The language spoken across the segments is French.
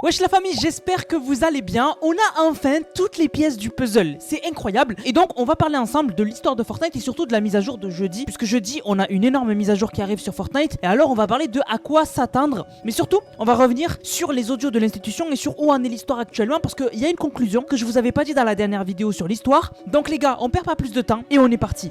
Wesh la famille, j'espère que vous allez bien. On a enfin toutes les pièces du puzzle, c'est incroyable. Et donc on va parler ensemble de l'histoire de Fortnite et surtout de la mise à jour de jeudi. Puisque jeudi on a une énorme mise à jour qui arrive sur Fortnite. Et alors on va parler de à quoi s'attendre. Mais surtout on va revenir sur les audios de l'institution et sur où en est l'histoire actuellement. Parce qu'il y a une conclusion que je vous avais pas dit dans la dernière vidéo sur l'histoire. Donc les gars, on perd pas plus de temps et on est parti.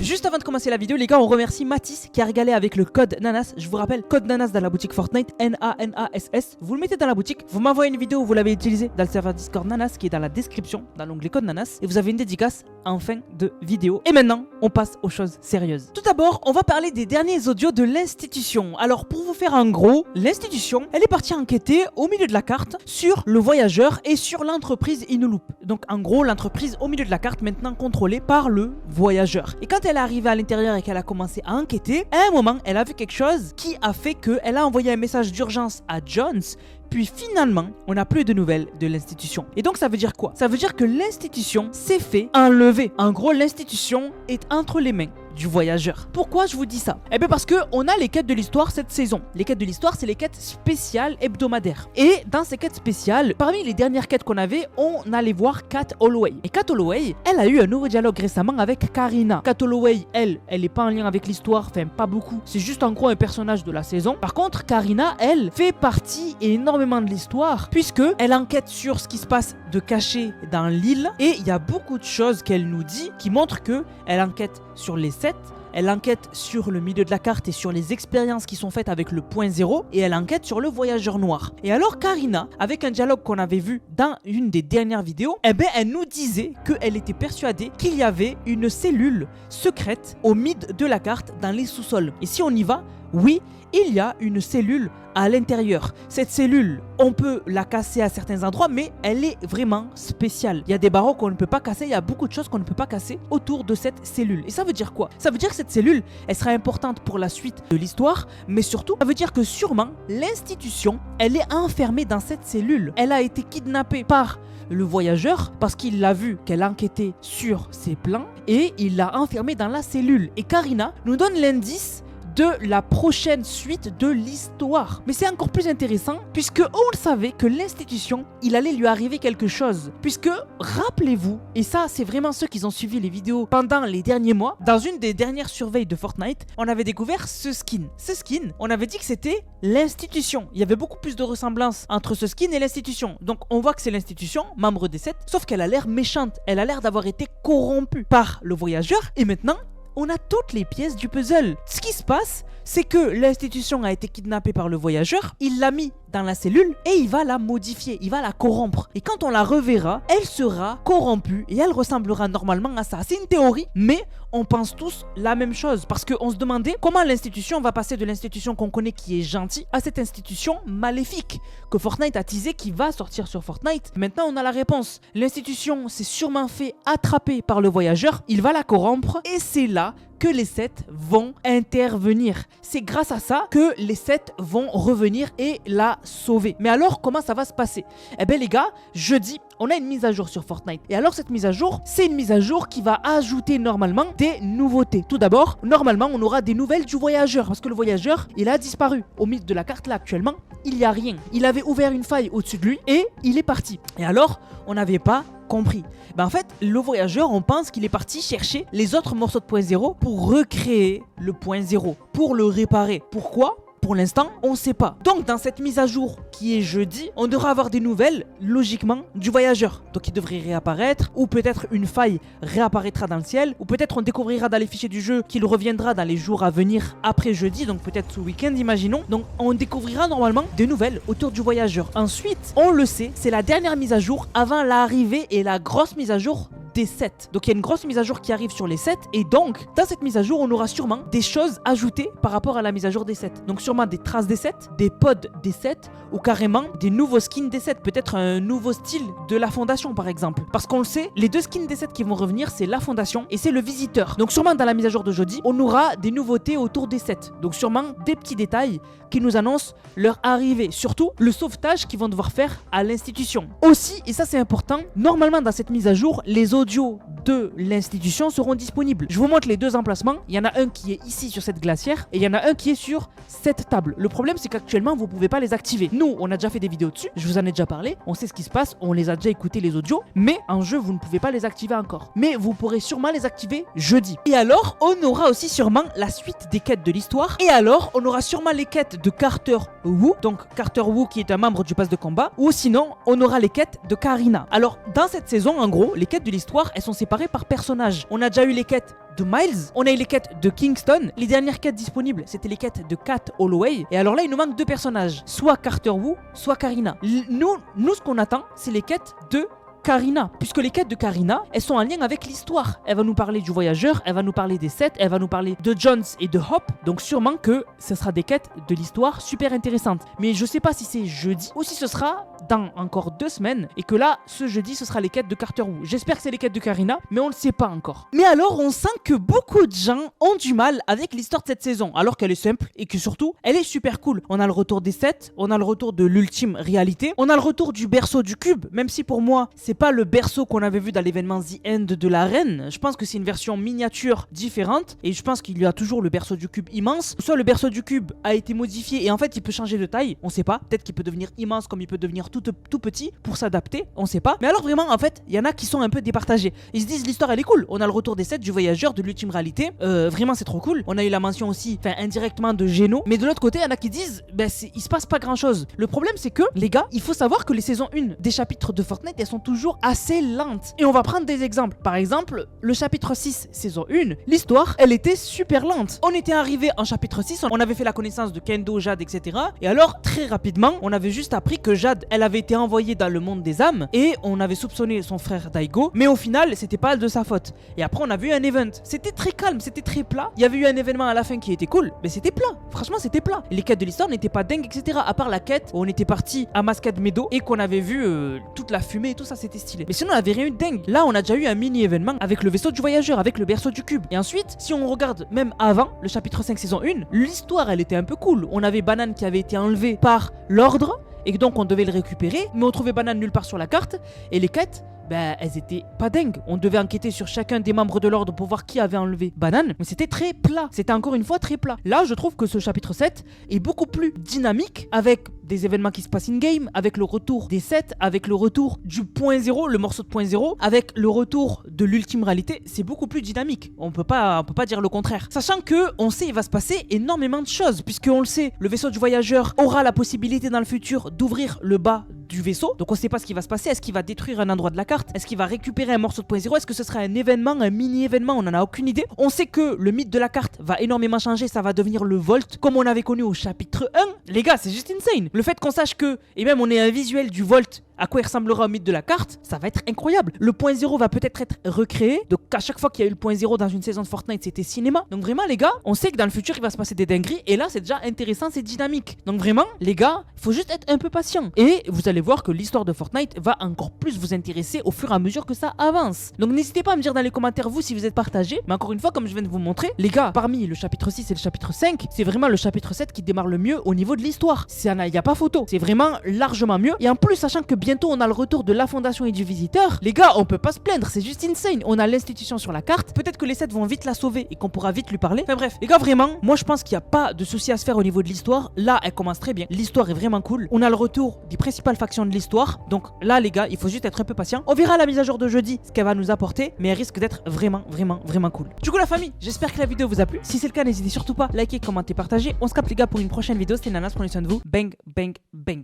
Juste avant de commencer la vidéo, les gars, on remercie Mathis qui a régalé avec le code NANAS. Je vous rappelle, code NANAS dans la boutique Fortnite, NANASS. Vous le mettez dans la boutique, vous m'envoyez une vidéo où vous l'avez utilisé dans le serveur Discord NANAS qui est dans la description, dans l'onglet code NANAS. Et vous avez une dédicace en fin de vidéo. Et maintenant, on passe aux choses sérieuses. Tout d'abord, on va parler des derniers audios de l'institution. Alors, pour vous faire un gros, l'institution, elle est partie enquêter au milieu de la carte sur le voyageur et sur l'entreprise Inuloop. Donc, en gros, l'entreprise au milieu de la carte maintenant contrôlée par le voyageur. Et quand elle est arrivée à l'intérieur et qu'elle a commencé à enquêter, à un moment, elle a vu quelque chose qui a fait qu'elle a envoyé un message d'urgence à Jones. Puis finalement, on n'a plus de nouvelles de l'institution. Et donc ça veut dire quoi? Ça veut dire que l'institution s'est fait enlever. En gros, l'institution est entre les mains du voyageur. Pourquoi je vous dis ça? Eh bien parce que on a les quêtes de l'histoire cette saison. Les quêtes de l'histoire, c'est les quêtes spéciales hebdomadaires. Et dans ces quêtes spéciales, parmi les dernières quêtes qu'on avait, on allait voir Cat Holloway. Et Cat Holloway, elle a eu un nouveau dialogue récemment avec Karina. Cat Holloway, elle est pas en lien avec l'histoire, enfin pas beaucoup. C'est juste en gros un personnage de la saison. Par contre, Karina, elle, fait partie énormément de l'histoire, puisque elle enquête sur ce qui se passe de caché dans l'île. Et il y a beaucoup de choses qu'elle nous dit qui montrent que elle enquête sur les 7, elle enquête sur le milieu de la carte et sur les expériences qui sont faites avec le point 0 et elle enquête sur le voyageur noir. Et alors Karina, avec un dialogue qu'on avait vu dans une des dernières vidéos, eh ben elle nous disait qu'elle était persuadée qu'il y avait une cellule secrète au mid de la carte dans les sous-sols. Et si on y va, oui, il y a une cellule à l'intérieur. Cette cellule, on peut la casser à certains endroits, mais elle est vraiment spéciale. Il y a des barreaux qu'on ne peut pas casser, il y a beaucoup de choses qu'on ne peut pas casser autour de cette cellule. Et ça veut dire quoi? Ça veut dire que cette cellule, elle sera importante pour la suite de l'histoire, mais surtout, ça veut dire que sûrement, l'institution, elle est enfermée dans cette cellule. Elle a été kidnappée par le voyageur parce qu'il l'a vu qu'elle enquêtait sur ses plans et il l'a enfermée dans la cellule. Et Karina nous donne l'indice de la prochaine suite de l'histoire. Mais c'est encore plus intéressant puisque on le savait que l'institution, il allait lui arriver quelque chose. Puisque, rappelez-vous, et ça c'est vraiment ceux qui ont suivi les vidéos pendant les derniers mois, dans une des dernières surveilles de Fortnite, on avait découvert ce skin. Ce skin, on avait dit que c'était l'institution. Il y avait beaucoup plus de ressemblances entre ce skin et l'institution. Donc on voit que c'est l'institution, membre des 7, sauf qu'elle a l'air méchante. Elle a l'air d'avoir été corrompue par le voyageur et maintenant, on a toutes les pièces du puzzle. Ce qui se passe, c'est que l'institution a été kidnappée par le voyageur, il l'a mis dans la cellule et il va la modifier, il va la corrompre. Et quand on la reverra, elle sera corrompue et elle ressemblera normalement à ça. C'est une théorie, mais on pense tous la même chose parce qu'on se demandait comment l'institution va passer de l'institution qu'on connaît qui est gentille à cette institution maléfique que Fortnite a teasé qui va sortir sur Fortnite. Maintenant, on a la réponse. L'institution s'est sûrement fait attraper par le voyageur, il va la corrompre et c'est là que les 7 vont intervenir. C'est grâce à ça que les 7 vont revenir et la sauver. Mais alors, comment ça va se passer? Eh bien les gars, jeudi, on a une mise à jour sur Fortnite. Et alors cette mise à jour, c'est une mise à jour qui va ajouter normalement des nouveautés. Tout d'abord, normalement, on aura des nouvelles du voyageur. Parce que le voyageur, il a disparu. Au milieu de la carte là, actuellement, il n'y a rien. Il avait ouvert une faille au-dessus de lui et il est parti. Et alors, on n'avait pas compris. Ben en fait, le voyageur, on pense qu'il est parti chercher les autres morceaux de point 0 pour recréer le point 0, pour le réparer. Pourquoi? Pour l'instant, on ne sait pas. Donc, dans cette mise à jour qui est jeudi, on devra avoir des nouvelles, logiquement, du voyageur. Donc, il devrait réapparaître, ou peut-être une faille réapparaîtra dans le ciel, ou peut-être on découvrira dans les fichiers du jeu qu'il reviendra dans les jours à venir après jeudi, donc peut-être ce week-end, imaginons. Donc, on découvrira normalement des nouvelles autour du voyageur. Ensuite, on le sait, c'est la dernière mise à jour avant l'arrivée et la grosse mise à jour des sets. Donc il y a une grosse mise à jour qui arrive sur les sets et donc dans cette mise à jour on aura sûrement des choses ajoutées par rapport à la mise à jour des sets. Donc sûrement des traces des sets, des pods des sets ou carrément des nouveaux skins des sets, peut-être un nouveau style de la fondation par exemple. Parce qu'on le sait, les deux skins des sets qui vont revenir c'est la fondation et c'est le visiteur. Donc sûrement dans la mise à jour de jeudi on aura des nouveautés autour des sets. Donc sûrement des petits détails qui nous annoncent leur arrivée. Surtout le sauvetage qu'ils vont devoir faire à l'institution. Aussi, et ça c'est important, normalement dans cette mise à jour, les audios de l'institution seront disponibles. Je vous montre les deux emplacements. Il y en a un qui est ici sur cette glacière et il y en a un qui est sur cette table. Le problème c'est qu'actuellement vous pouvez pas les activer. Nous on a déjà fait des vidéos dessus, je vous en ai déjà parlé, on sait ce qui se passe, on les a déjà écoutés les audios, mais en jeu vous ne pouvez pas les activer encore. Mais vous pourrez sûrement les activer jeudi. Et alors on aura aussi sûrement la suite des quêtes de l'histoire. Et alors on aura sûrement les quêtes de Carter Wu, donc Carter Wu qui est un membre du pass de combat, ou sinon on aura les quêtes de Karina. Alors dans cette saison en gros les quêtes de l'histoire elles sont séparées par personnage. On a déjà eu les quêtes de Miles, on a eu les quêtes de Kingston, les dernières quêtes disponibles c'était les quêtes de Kat Holloway, et alors là il nous manque deux personnages, soit Carter Wu, soit Karina. Nous ce qu'on attend c'est les quêtes de Karina, puisque les quêtes de Karina, elles sont en lien avec l'histoire. Elle va nous parler du voyageur, elle va nous parler des sets, elle va nous parler de Jones et de Hop, donc sûrement que ce sera des quêtes de l'histoire super intéressantes. Mais je sais pas si c'est jeudi ou si ce sera dans encore 2 semaines et que là, ce jeudi, ce sera les quêtes de Carter Wu. J'espère que c'est les quêtes de Karina, mais on le sait pas encore. Mais alors, on sent que beaucoup de gens ont du mal avec l'histoire de cette saison, alors qu'elle est simple et que surtout, elle est super cool. On a le retour des sets, on a le retour de l'ultime réalité, on a le retour du berceau du cube, même si pour moi, c'est pas le berceau qu'on avait vu dans l'événement The End de la reine. Je pense que c'est une version miniature différente et je pense qu'il y a toujours le berceau du cube immense. Soit le berceau du cube a été modifié et en fait il peut changer de taille, on sait pas. Peut-être qu'il peut devenir immense comme il peut devenir tout petit pour s'adapter, on sait pas. Mais alors vraiment en fait, il y en a qui sont un peu départagés. Ils se disent l'histoire elle est cool. On a le retour des sets, du voyageur, de l'ultime réalité. Vraiment c'est trop cool. On a eu la mention aussi, enfin indirectement de Geno. Mais de l'autre côté, il y en a qui disent il se passe pas grand chose. Le problème c'est que les gars, il faut savoir que les saisons 1 des chapitres de Fortnite elles sont toujours assez lente. Et on va prendre des exemples. Par exemple, le chapitre 6, saison 1, l'histoire, elle était super lente. On était arrivé en chapitre 6, on avait fait la connaissance de Kendo, Jade, etc. Et alors, très rapidement, on avait juste appris que Jade, elle avait été envoyée dans le monde des âmes et on avait soupçonné son frère Daigo, mais au final, c'était pas de sa faute. Et après, on a vu un event. C'était très calme, c'était très plat. Il y avait eu un événement à la fin qui était cool, mais c'était plat. Franchement, c'était plat. Les quêtes de l'histoire n'étaient pas dingues, etc. À part la quête où on était parti à Mascade Meadow et qu'on avait vu toute la fumée et tout ça, c'était stylé. Mais sinon, on avait rien eu de dingue. Là, on a déjà eu un mini événement avec le vaisseau du voyageur, avec le berceau du cube. Et ensuite, si on regarde même avant le chapitre 5 saison 1, l'histoire elle était un peu cool. On avait Banane qui avait été enlevé par l'ordre et donc on devait le récupérer, mais on trouvait Banane nulle part sur la carte et les quêtes elles étaient pas dingues. On devait enquêter sur chacun des membres de l'ordre pour voir qui avait enlevé Banane, mais c'était très plat. C'était encore une fois très plat. Là, je trouve que ce chapitre 7 est beaucoup plus dynamique avec des événements qui se passent in-game, avec le retour des sets, avec le retour du point 0, le morceau de point 0, avec le retour de l'ultime réalité. C'est beaucoup plus dynamique. On peut pas dire le contraire. Sachant que on sait il va se passer énormément de choses, puisque on le sait, le vaisseau du voyageur aura la possibilité dans le futur d'ouvrir le bas du vaisseau. Donc on sait pas ce qui va se passer. Est-ce qu'il va détruire un endroit de la carte? Est-ce qu'il va récupérer un morceau de point 0? Est-ce que ce sera un événement, un mini-événement? On en a aucune idée. On sait que le mythe de la carte va énormément changer. Ça va devenir le Volt, comme on avait connu au chapitre 1. Les gars, c'est juste insane. Le fait qu'on sache que, et même on ait un visuel du Volt, à quoi il ressemblera au mythe de la carte, ça va être incroyable. Le point 0 va peut-être être recréé. Donc à chaque fois qu'il y a eu le point 0 dans une saison de Fortnite, c'était cinéma. Donc vraiment les gars, on sait que dans le futur il va se passer des dingueries. Et là c'est déjà intéressant, c'est dynamique. Donc vraiment les gars, il faut juste être un peu patient. Et vous allez voir que l'histoire de Fortnite va encore plus vous intéresser au fur et à mesure que ça avance. Donc n'hésitez pas à me dire dans les commentaires vous si vous êtes partagé. Mais encore une fois, comme je viens de vous montrer, les gars, parmi le chapitre 6 et le chapitre 5, c'est vraiment le chapitre 7 qui démarre le mieux au niveau de l'histoire. Il n'y a pas photo. C'est vraiment largement mieux. Et en plus, sachant que bientôt on a le retour de la fondation et du visiteur, les gars, on peut pas se plaindre, c'est juste insane. On a l'institution sur la carte, peut-être que les sets vont vite la sauver et qu'on pourra vite lui parler. Enfin bref, les gars, vraiment, moi je pense qu'il n'y a pas de souci à se faire au niveau de l'histoire. Là, elle commence très bien. L'histoire est vraiment cool. On a le retour des principales factions de l'histoire. Donc là, les gars, il faut juste être un peu patient. On verra la mise à jour de jeudi, ce qu'elle va nous apporter, mais elle risque d'être vraiment cool. Du coup, la famille, j'espère que la vidéo vous a plu. Si c'est le cas, n'hésitez surtout pas à liker, commenter, partager. On se capte les gars pour une prochaine vidéo. C'était Nanas, prenez soin de vous. Bang, bang, bang.